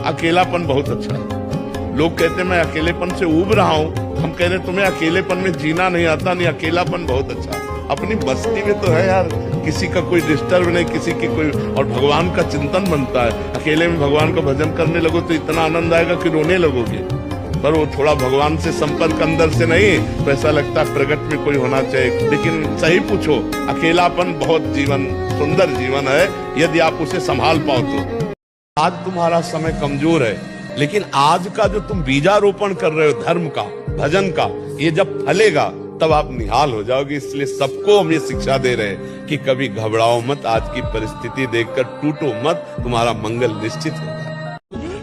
अकेलापन बहुत अच्छा है। लोग कहते हैं मैं अकेलेपन से ऊब रहा हूँ, हम कह रहे हैं तुम्हें अकेलेपन में जीना नहीं आता, नहीं अकेलापन बहुत अच्छा है। अपनी बस्ती में तो है यार, किसी का कोई डिस्टर्ब नहीं, किसी की कोई, और भगवान का चिंतन बनता है। अकेले में भगवान का भजन करने लगो तो इतना आनंद आएगा कि रोने लगोगे। पर वो थोड़ा भगवान से संपर्क अंदर से नहीं तो ऐसा लगता है प्रगट में कोई होना चाहिए। लेकिन सही पूछो, अकेलापन बहुत जीवन सुंदर जीवन है यदि आप उसे संभाल पाओ तो। आज तुम्हारा समय कमजोर है, लेकिन आज का जो तुम बीजारोपण कर रहे हो धर्म का, भजन का, ये जब फलेगा तब आप निहाल हो जाओगे। इसलिए सबको हम ये शिक्षा दे रहे हैं कि कभी घबराओ मत, आज की परिस्थिति देखकर टूटो मत, तुम्हारा मंगल निश्चित होगा।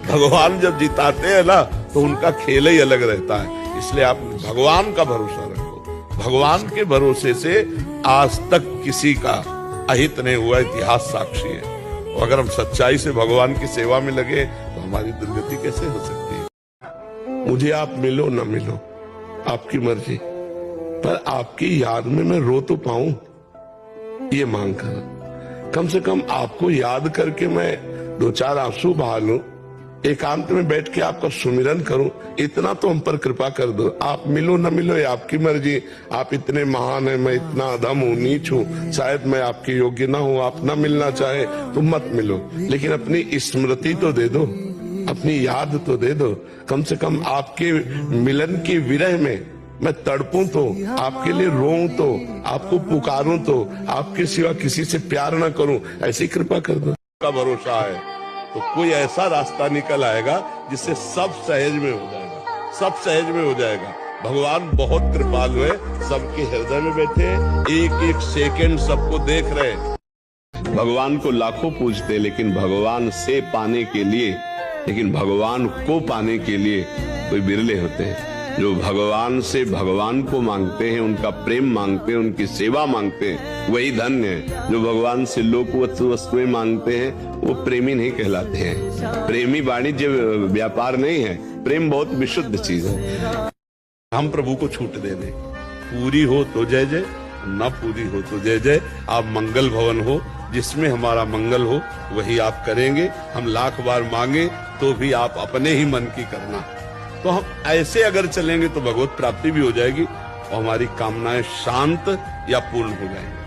भगवान जब जिताते हैं ना तो उनका खेल ही अलग रहता है। इसलिए आप भगवान का भरोसा रखो। भगवान के भरोसे से आज तक किसी का अहित नहीं हुआ, इतिहास साक्षी है। और अगर हम सच्चाई से भगवान की सेवा में लगे तो हमारी दुर्गति कैसे हो सकती है। मुझे आप मिलो ना मिलो आपकी मर्जी, पर आपकी याद में मैं रो तो पाऊं, ये मांग कर। कम से कम आपको याद करके मैं दो चार आंसू बहा लूं, एकांत में बैठ के आपका सुमिरन करूं, इतना तो हम पर कृपा कर दो। आप मिलो न मिलो ये आपकी मर्जी। आप इतने महान है, मैं इतना अधम हूं, नीच हूं, शायद मैं आपके योग्य ना हूं, आप न मिलना चाहे तो मत मिलो, लेकिन अपनी स्मृति तो दे दो, अपनी याद तो दे दो। कम से कम आपके मिलन की विरह में मैं तड़पूं तो, आपके लिए रोऊं तो, आपको पुकारूं तो, आपके सिवा किसी से प्यार ना करूं, ऐसी कृपा कर दो। का भरोसा है तो कोई ऐसा रास्ता निकल आएगा जिससे सब सहज में हो जाएगा, सब सहज में हो जाएगा। भगवान बहुत कृपालु है, सबके हृदय में बैठे, एक एक सेकंड सबको देख रहे। भगवान को लाखों पूजते, लेकिन भगवान से पाने के लिए, लेकिन भगवान को पाने के लिए कोई बिरले होते हैं। जो भगवान से भगवान को मांगते हैं, उनका प्रेम मांगते हैं, उनकी सेवा मांगते हैं, वही धन्य है। जो भगवान से लोक वस्तुएं मांगते हैं वो प्रेमी नहीं कहलाते हैं। प्रेमी वाणिज्य व्यापार नहीं है, प्रेम बहुत विशुद्ध चीज है। हम प्रभु को छूट दे दें, पूरी हो तो जय जय, न पूरी हो तो जय जय। आप मंगल भवन हो, जिसमें हमारा मंगल हो वही आप करेंगे। हम लाख बार मांगे तो भी आप अपने ही मन की करना। तो हम ऐसे अगर चलेंगे तो भगवत प्राप्ति भी हो जाएगी और हमारी कामनाएं शांत या पूर्ण हो जाएंगी।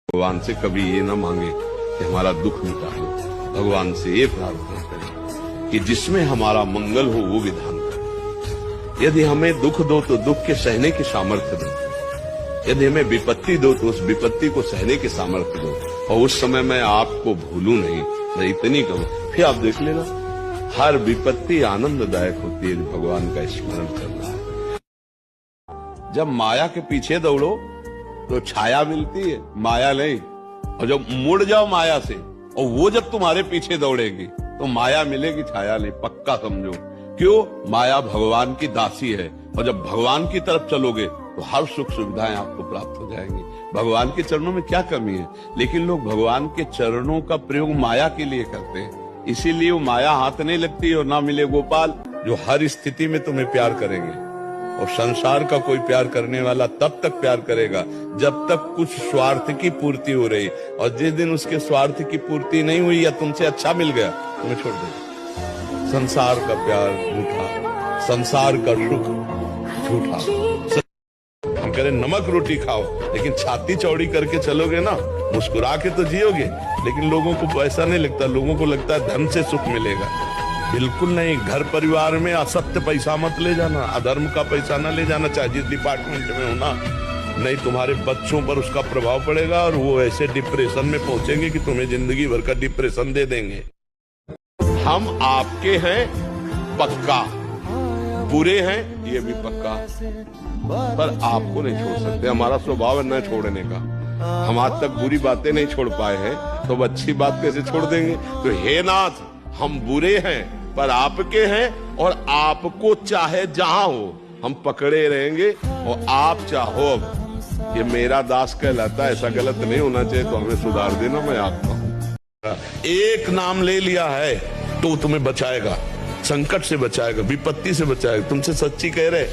भगवान से कभी ये ना मांगे कि हमारा दुख मिटा हो, भगवान से ये प्रार्थना करें कि जिसमें हमारा मंगल हो वो विधान करें। यदि हमें दुख दो तो दुख के सहने की सामर्थ्य दो, यदि हमें विपत्ति दो तो उस विपत्ति को सहने की सामर्थ्य दो, और उस समय मैं आपको भूलूं नहीं, मैं इतनी कहूं। फिर आप देख लेना, हर विपत्ति आनंददायक होती है भगवान का स्मरण करना है। जब माया के पीछे दौड़ो तो छाया मिलती है, माया नहीं। और जब मुड़ जाओ माया से और वो जब तुम्हारे पीछे दौड़ेगी तो माया मिलेगी, छाया नहीं, पक्का समझो। क्यों? माया भगवान की दासी है, और जब भगवान की तरफ चलोगे तो हर सुख सुविधाएं आपको प्राप्त हो जाएंगी। भगवान के चरणों में क्या कमी है? लेकिन लोग भगवान के चरणों का प्रयोग माया के लिए करते हैं, इसीलिए वो माया हाथ नहीं लगती और ना मिले गोपाल जो हर स्थिति में तुम्हें प्यार करेंगे। और संसार का कोई प्यार करने वाला तब तक प्यार करेगा जब तक कुछ स्वार्थ की पूर्ति हो रही, और जिस दिन उसके स्वार्थ की पूर्ति नहीं हुई या तुमसे अच्छा मिल गया तुम्हें छोड़ दे। संसार का प्यार झूठा, संसार का सुख झूठा। हम कह रहे नमक रोटी खाओ, लेकिन छाती चौड़ी करके चलोगे ना, मुस्कुरा के तो जियोगे, लेकिन लोगों को ऐसा नहीं लगता। लोगों को लगता है धन से सुख मिलेगा। बिल्कुल नहीं। घर परिवार में असत्य पैसा मत ले जाना, अधर्म का पैसा न ले जाना, चाहे जिस डिपार्टमेंट में होना, नहीं तुम्हारे बच्चों पर उसका प्रभाव पड़ेगा और वो ऐसे डिप्रेशन में पहुंचेंगे कि तुम्हें जिंदगी भर का डिप्रेशन दे देंगे। हम आपके हैं पक्का, बुरे हैं ये भी पक्का, पर आपको नहीं छोड़ सकते। हमारा स्वभाव है न छोड़ने का। हम आज तक बुरी बातें नहीं छोड़ पाए हैं, तो अब अच्छी बात कैसे छोड़ देंगे? तो हे नाथ, हम बुरे हैं पर आपके हैं, और आपको चाहे जहां हो हम पकड़े रहेंगे, और आप चाहो अब ये मेरा दास कहलाता है, ऐसा गलत नहीं होना चाहिए, तो हमें सुधार देना। मैं आपका हूं। एक नाम ले लिया है तो तुम्हें बचाएगा, संकट से बचाएगा, विपत्ति से बचाएगा। तुमसे सच्ची कह रहे,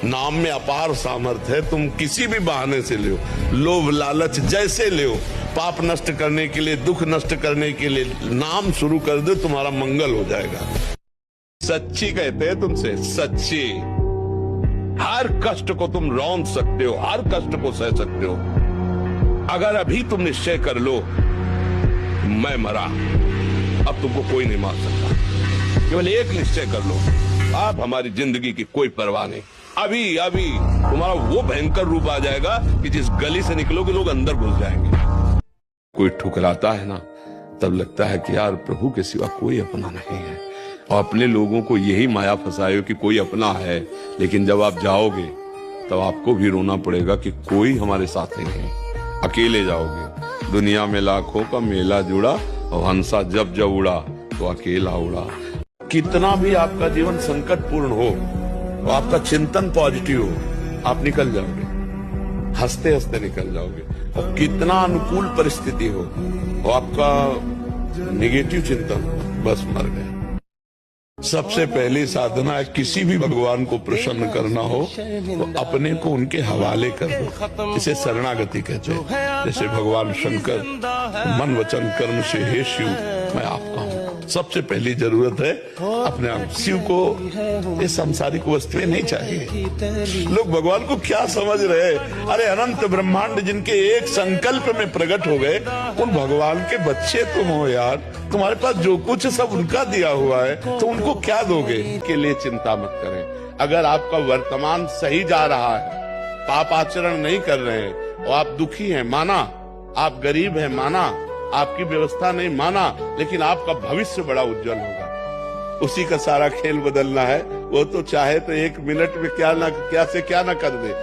नाम में अपार सामर्थ्य है। तुम किसी भी बहाने से ले, लोभ लालच जैसे ले, पाप नष्ट करने के लिए, दुख नष्ट करने के लिए नाम शुरू कर दो, तुम्हारा मंगल हो जाएगा। सच्ची कहते हैं तुमसे, सच्ची। हर कष्ट को तुम रौंद सकते हो, हर कष्ट को सह सकते हो। अगर अभी तुम निश्चय कर लो मैं मरा, अब तुमको कोई नहीं मार सकता। केवल एक निश्चय कर लो, अब हमारी जिंदगी की कोई परवाह नहीं। अभी अभी तुम्हारा वो भयंकर रूप आ जाएगा कि जिस गली से निकलोगे लोग अंदर घुस जाएंगे। कोई ठुकराता है ना, तब लगता है कि यार प्रभु के सिवा कोई अपना नहीं है। और अपने लोगों को यही माया फंसाए हो कि कोई अपना है, लेकिन जब आप जाओगे तब आपको भी रोना पड़ेगा कि कोई हमारे साथ ही नहीं, अकेले जाओगे। दुनिया में लाखों का मेला जुड़ा और हंसा जब जब उड़ा तो अकेला उड़ा। कितना भी आपका जीवन संकटपूर्ण हो, तो आपका चिंतन पॉजिटिव हो, आप निकल जाओगे, हंसते हंसते निकल जाओगे। और कितना अनुकूल परिस्थिति हो, वो आपका नेगेटिव चिंतन, बस मर गए। सबसे पहली साधना है, किसी भी भगवान को प्रसन्न करना हो तो अपने को उनके हवाले कर दो। इसे शरणागति कहते हैं। जैसे भगवान शंकर मन वचन कर्म से, हे शिव मैं आपका हूँ। सबसे पहली जरूरत है अपने आप। शिव को ये सांसारिक वस्तुएं नहीं चाहिए। लोग भगवान को क्या समझ रहे? अरे अनंत ब्रह्मांड जिनके एक संकल्प में प्रकट हो गए, उन भगवान के बच्चे तुम हो यार। तुम्हारे पास जो कुछ सब उनका दिया हुआ है, तो उनको क्या दोगे? के लिए चिंता मत करें। अगर आपका वर्तमान सही जा रहा है, पाप आचरण नहीं कर रहे हैं और आप दुखी हैं, माना, आप गरीब हैं, माना, आपकी व्यवस्था नहीं, माना, लेकिन आपका भविष्य बड़ा उज्जवल होगा। उसी का सारा खेल बदलना है। वो तो चाहे तो 1 मिनट में क्या से क्या ना कर दे।